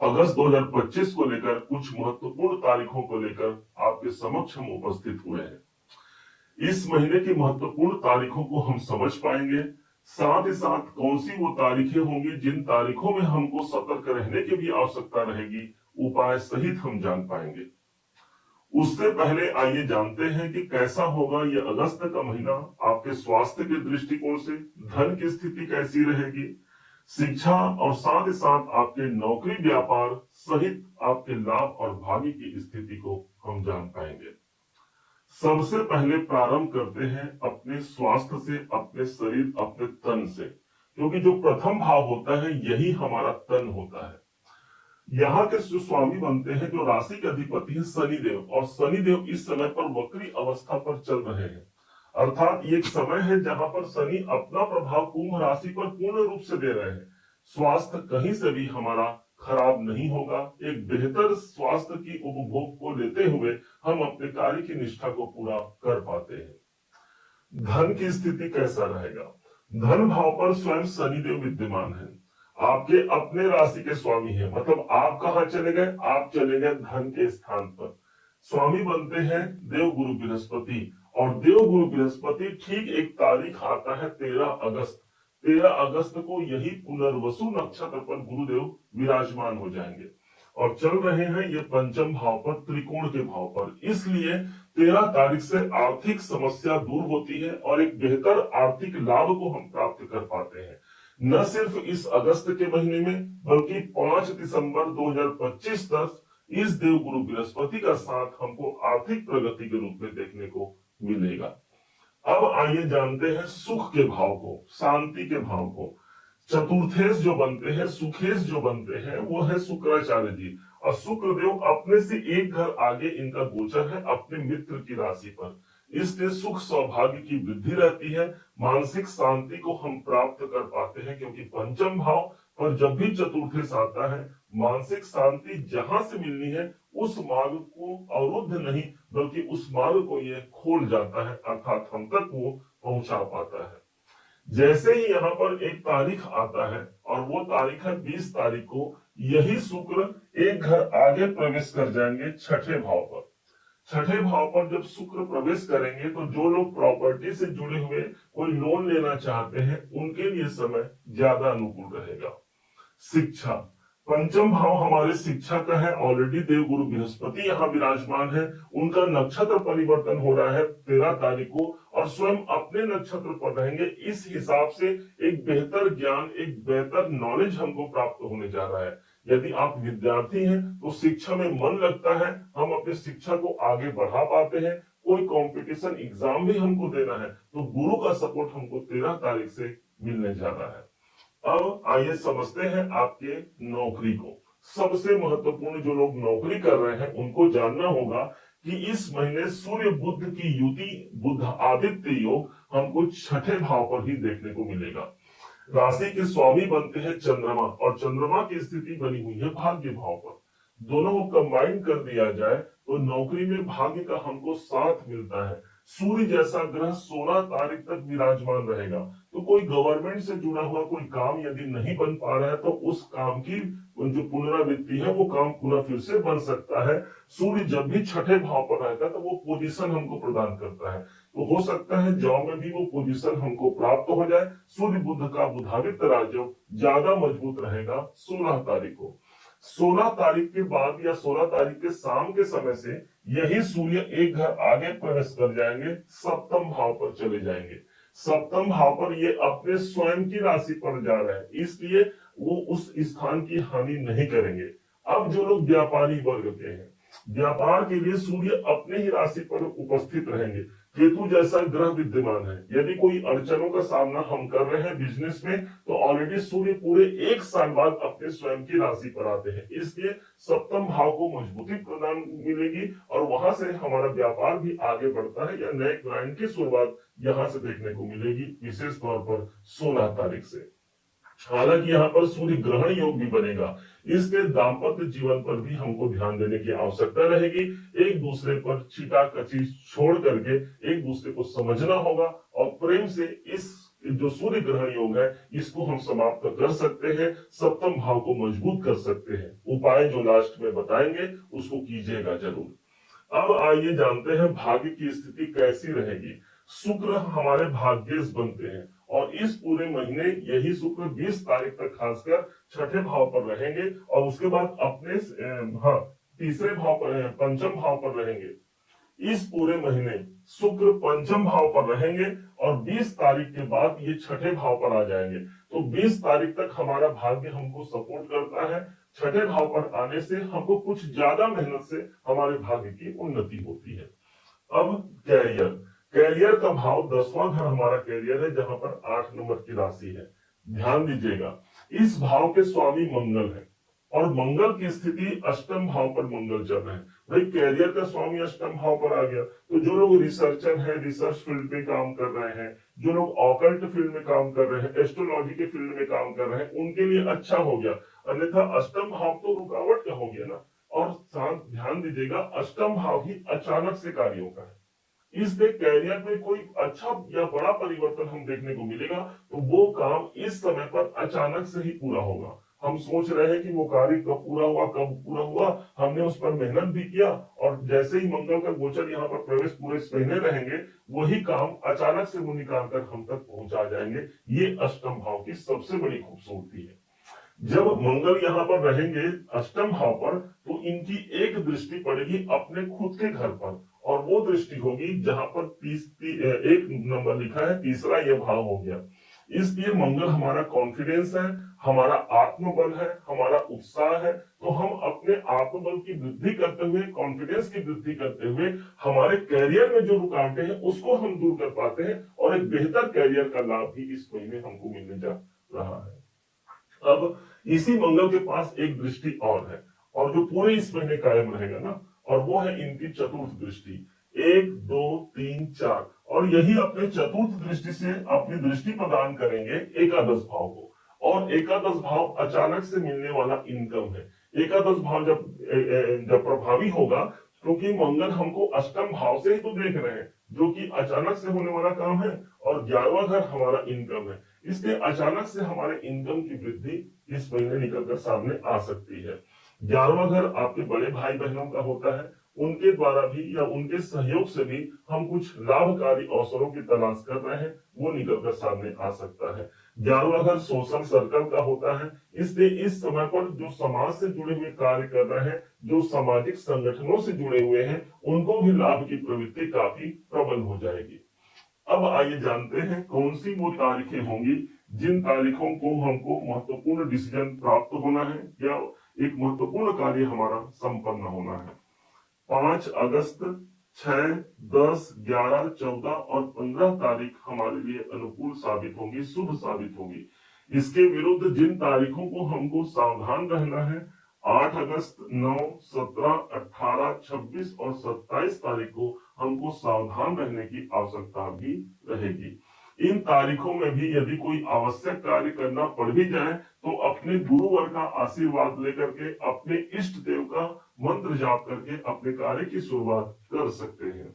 अगस्त 2025 को लेकर कुछ महत्वपूर्ण तारीखों को लेकर आपके समक्ष हम उपस्थित हुए हैं। इस महीने की महत्वपूर्ण तारीखों को हम समझ पाएंगे, साथ ही साथ कौन सी वो तारीखें होंगी जिन तारीखों में हमको सतर्क रहने की भी आवश्यकता रहेगी, उपाय सहित हम जान पाएंगे। उससे पहले आइए जानते हैं कि कैसा होगा यह अगस्त का महीना आपके स्वास्थ्य के दृष्टिकोण से, धन की स्थिति कैसी रहेगी, शिक्षा और साथ ही साथ आपके नौकरी व्यापार सहित आपके लाभ और भाग्य की स्थिति को हम जान पाएंगे। सबसे पहले प्रारंभ करते हैं अपने स्वास्थ्य से, अपने शरीर, अपने तन से, क्योंकि जो प्रथम भाव होता है यही हमारा तन होता है। यहाँ के जो स्वामी बनते हैं, जो राशि के अधिपति है शनिदेव, और शनिदेव इस समय पर वक्री अवस्था पर चल रहे हैं, अर्थात ये एक समय है जहां पर शनि अपना प्रभाव कुंभ राशि पर पूर्ण रूप से दे रहे हैं। स्वास्थ्य कहीं से भी हमारा खराब नहीं होगा। एक बेहतर स्वास्थ्य की उपभोग को लेते हुए हम अपने कार्य की निष्ठा को पूरा कर पाते हैं। धन की स्थिति कैसा रहेगा? धन भाव पर स्वयं शनिदेव विद्यमान है, आपके अपने राशि के स्वामी है, मतलब आप कहाँ चले गए? आप चले गए धन के स्थान पर। स्वामी बनते हैं देव गुरु बृहस्पति, और देव गुरु बृहस्पति ठीक एक तारीख आता है 13 अगस्त। 13 अगस्त को यही पुनर्वसु नक्षत्र पर गुरुदेव विराजमान हो जाएंगे और चल रहे हैं ये पंचम भाव पर, त्रिकोण के भाव पर। इसलिए 13 तारीख से आर्थिक समस्या दूर होती है और एक बेहतर आर्थिक लाभ को हम प्राप्त कर पाते हैं। न सिर्फ इस अगस्त के महीने में, बल्कि 5 दिसंबर 2025 तक इस देव गुरु बृहस्पति का साथ हमको आर्थिक प्रगति के रूप में देखने को मिलेगा। अब आइए जानते हैं सुख के भाव को, शांति के भाव को। चतुर्थेश जो बनते हैं, सुखेश जो बनते हैं, वो है शुक्राचार्य जी, और शुक्रदेव अपने से एक घर आगे इनका गोचर है अपने मित्र की राशि पर। इसलिए सुख सौभाग्य की वृद्धि रहती है, मानसिक शांति को हम प्राप्त कर पाते हैं, क्योंकि पंचम भाव पर जब भी चतुर्थेश आता है, मानसिक शांति जहां से मिलनी है उस मार्ग को अवरुद्ध नहीं, बल्कि उस मार्ग को ये खोल जाता है, अर्थात हम तक वो पहुंचा पाता है। जैसे ही यहाँ पर एक तारीख आता है, और वो तारीख है 20 तारीख को, यही शुक्र एक घर आगे प्रवेश कर जाएंगे छठे भाव पर। छठे भाव पर जब शुक्र प्रवेश करेंगे तो जो लोग प्रॉपर्टी से जुड़े हुए कोई लोन लेना चाहते हैं, उनके लिए समय ज्यादा अनुकूल रहेगा। शिक्षा, पंचम भाव हमारे शिक्षा का है, ऑलरेडी देव गुरु बृहस्पति यहाँ विराजमान है, उनका नक्षत्र परिवर्तन हो रहा है 13 तारीख को, और स्वयं अपने नक्षत्र पर रहेंगे। इस हिसाब से एक बेहतर ज्ञान, एक बेहतर नॉलेज हमको प्राप्त होने जा रहा है। यदि आप विद्यार्थी हैं तो शिक्षा में मन लगता है, हम अपने शिक्षा को आगे बढ़ा पाते हैं। कोई कंपटीशन एग्जाम भी हमको देना है तो गुरु का सपोर्ट हमको 13 तारीख से मिलने जा रहा है। अब आइए समझते हैं आपके नौकरी को। सबसे महत्वपूर्ण, जो लोग नौकरी कर रहे हैं उनको जानना होगा कि इस महीने सूर्य बुध की युति, बुध आदित्य योग हमको छठे भाव पर ही देखने को मिलेगा। राशि के स्वामी बनते हैं चंद्रमा, और चंद्रमा की स्थिति बनी हुई है भाग्य भाव पर। दोनों को कंबाइन कर दिया जाए तो नौकरी में भाग्य का हमको साथ मिलता है। सूर्य जैसा ग्रह 16 तारीख तक विराजमान रहेगा, तो कोई गवर्नमेंट से जुड़ा हुआ कोई काम यदि नहीं बन पा रहा है तो उस काम की जो पुनरावृत्ति है वो काम पुनः फिर से बन सकता है। सूर्य जब भी छठे भाव पर रहता है तो वो पोजीशन हमको प्रदान करता है, तो हो सकता है जॉब में भी वो पोजीशन हमको प्राप्त हो जाए। सूर्य बुध का बुधादित्य राजयोग ज्यादा मजबूत रहेगा 16 तारीख को। 16 तारीख के बाद या 16 तारीख के शाम के समय से यही सूर्य एक घर आगे प्रवेश कर जाएंगे, सप्तम भाव पर चले जाएंगे। सप्तम भाव पर ये अपने स्वयं की राशि पर जा रहे हैं, इसलिए वो उस स्थान की हानि नहीं करेंगे। अब जो लोग व्यापारी वर्ग के हैं, व्यापार के लिए सूर्य अपने ही राशि पर उपस्थित रहेंगे। केतु जैसा ग्रह विद्यमान है। यदि कोई अड़चनों का सामना हम कर रहे हैं बिजनेस में, तो ऑलरेडी सूर्य पूरे 1 साल बाद अपने स्वयं की राशि पर आते हैं, इसलिए सप्तम भाव को मजबूती प्रदान मिलेगी और वहां से हमारा व्यापार भी आगे बढ़ता है, या नए क्लाइंट की शुरुआत यहाँ से देखने को मिलेगी, विशेष तौर पर 16 तारीख से। हालांकि यहाँ पर सूर्य ग्रहण योग भी बनेगा, इसलिए दाम्पत्य जीवन पर भी हमको ध्यान देने की आवश्यकता रहेगी। एक दूसरे पर छीटा-कची छोड़ करके एक दूसरे को समझना होगा, और प्रेम से इस जो सूर्य ग्रहण योग है इसको हम समाप्त कर सकते हैं, सप्तम भाव को मजबूत कर सकते हैं। उपाय जो लास्ट में बताएंगे उसको कीजिएगा जरूर। अब आइए जानते हैं भाग्य की स्थिति कैसी रहेगी। शुक्र हमारे भाग्येश बनते हैं और इस पूरे महीने यही शुक्र 20 तारीख तक खासकर छठे भाव पर रहेंगे और उसके बाद अपने तीसरे भाव पर पंचम भाव पर रहेंगे। इस पूरे महीने शुक्र पंचम भाव पर रहेंगे और 20 तारीख के बाद ये छठे भाव पर आ जाएंगे। तो 20 तारीख तक हमारा भाग्य हमको सपोर्ट करता है। छठे भाव पर आने से हमको कुछ ज्यादा मेहनत से हमारे भाग्य की उन्नति होती है। अब कैरियर, कैरियर का भाव 10वां घर हमारा कैरियर है, जहां पर 8 नंबर की राशि है। ध्यान दीजिएगा, इस भाव के स्वामी मंगल है और मंगल की स्थिति अष्टम भाव पर मंगल चल रहे हैं। भाई कैरियर का स्वामी अष्टम भाव पर आ गया, तो जो लोग रिसर्चर है, रिसर्च फील्ड में काम कर रहे हैं, जो लोग ऑकल्ट फील्ड में काम कर रहे हैं, एस्ट्रोलॉजी के फील्ड में काम कर रहे हैं, उनके लिए अच्छा हो गया। अन्यथा अष्टम भाव तो रुकावट का हो गया ना। और ध्यान दीजिएगा, अष्टम भाव ही अचानक से कार्यों का है, इसलिए कैरियर में कोई अच्छा या बड़ा परिवर्तन हम देखने को मिलेगा तो वो काम इस समय पर अचानक से ही पूरा होगा। हम सोच रहे हैं कि वो कार्य कब पूरा हुआ, कब पूरा हुआ, हमने उस पर मेहनत भी किया और जैसे ही मंगल का गोचर यहाँ पर प्रवेश पूरे महीने रहेंगे, वही काम अचानक से वो निकाल कर हम तक पहुंचा जाएंगे। ये अष्टम भाव की सबसे बड़ी खूबसूरती है। जब मंगल यहाँ पर रहेंगे अष्टम भाव पर, तो इनकी एक दृष्टि पड़ेगी अपने खुद के घर पर और वो दृष्टि होगी जहां पर 1 नंबर लिखा है, तीसरा यह भाव हो गया। इसलिए मंगल हमारा कॉन्फिडेंस है, हमारा आत्मबल है, हमारा उत्साह है। तो हम अपने आत्मबल की वृद्धि करते हुए, कॉन्फिडेंस की वृद्धि करते हुए हमारे कैरियर में जो रुकावटें हैं उसको हम दूर कर पाते हैं और एक बेहतर कैरियर का लाभ भी इस महीने हमको मिलने जा रहा है। अब इसी मंगल के पास एक दृष्टि और है और जो पूरे इस महीने कायम रहेगा ना, और वो है इनकी चतुर्थ दृष्टि। 1 2 3 4 और यही अपने चतुर्थ दृष्टि से अपनी दृष्टि प्रदान करेंगे एकादश भाव को। और एकादश भाव अचानक से मिलने वाला इनकम है। एकादश भाव जब प्रभावी होगा, क्योंकि मंगल हमको अष्टम भाव से ही तो देख रहे हैं, जो कि अचानक से होने वाला काम है और 11वां घर हमारा इनकम है। इसलिए अचानक से हमारे इनकम की वृद्धि इस महीने निकलकर सामने आ सकती है। 11वां घर आपके बड़े भाई बहनों का होता है, उनके द्वारा भी या उनके सहयोग से भी हम कुछ लाभकारी अवसरों की तलाश कर रहे हैं, वो निकलकर सामने आ सकता है। 11वां घर सोशल सर्कल का होता है, इसलिए इस समय पर जो समाज से जुड़े हुए कार्य कर रहे हैं, जो सामाजिक संगठनों से जुड़े हुए हैं, उनको भी लाभ की प्रवृत्ति काफी प्रबल हो जाएगी। अब आइए जानते हैं कौन सी वो तारीखें होंगी जिन तारीखों को हमको महत्वपूर्ण डिसीजन प्राप्त होना है या एक महत्वपूर्ण कार्य हमारा संपन्न होना है। 5 अगस्त, 6, 10, 11, 14 और 15 तारीख हमारे लिए अनुकूल साबित होंगी, शुभ साबित होंगी। इसके विरुद्ध जिन तारीखों को हमको सावधान रहना है, 8 अगस्त, 9, 17, 18, 26 और 27 तारीख को हमको सावधान रहने की आवश्यकता भी रहेगी। इन तारीखों में भी यदि कोई आवश्यक कार्य करना पड़ भी जाए तो अपने गुरुवर का आशीर्वाद लेकर के, अपने इष्ट देव का मंत्र जाप करके अपने कार्य की शुरुआत कर सकते हैं।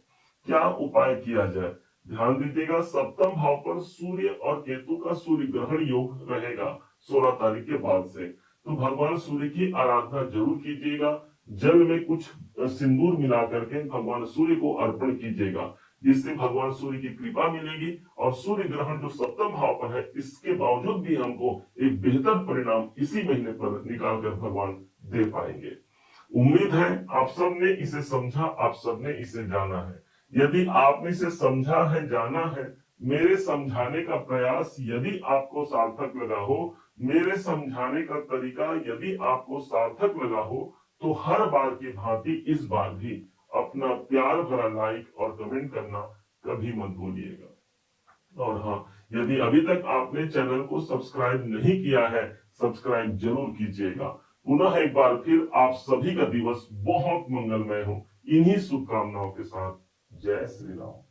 क्या उपाय किया जाए? ध्यान दीजिएगा, सप्तम भाव पर सूर्य और केतु का सूर्य ग्रहण योग रहेगा 16 तारीख के बाद से। तो भगवान सूर्य की आराधना जरूर कीजिएगा। जल में कुछ सिंदूर मिला करके भगवान सूर्य को अर्पण कीजिएगा, जिससे भगवान सूर्य की कृपा मिलेगी और सूर्य ग्रहण जो सप्तम भाव पर है, इसके बावजूद भी हमको एक बेहतर परिणाम इसी महीने पर निकाल कर भगवान दे पाएंगे। उम्मीद है आप सबने इसे समझा, आप सबने इसे जाना है। यदि आपने इसे समझा है, जाना है, मेरे समझाने का प्रयास यदि आपको सार्थक लगा हो, मेरे समझाने का तरीका यदि आपको सार्थक लगा हो, तो हर बार की भांति इस बार भी अपना प्यार भरा लाइक और कमेंट करना कभी मत भूलिएगा। और हाँ, यदि अभी तक आपने चैनल को सब्सक्राइब नहीं किया है, सब्सक्राइब जरूर कीजिएगा। पुनः एक बार फिर आप सभी का दिवस बहुत मंगलमय हो, इन्हीं शुभकामनाओं के साथ। जय श्री राम।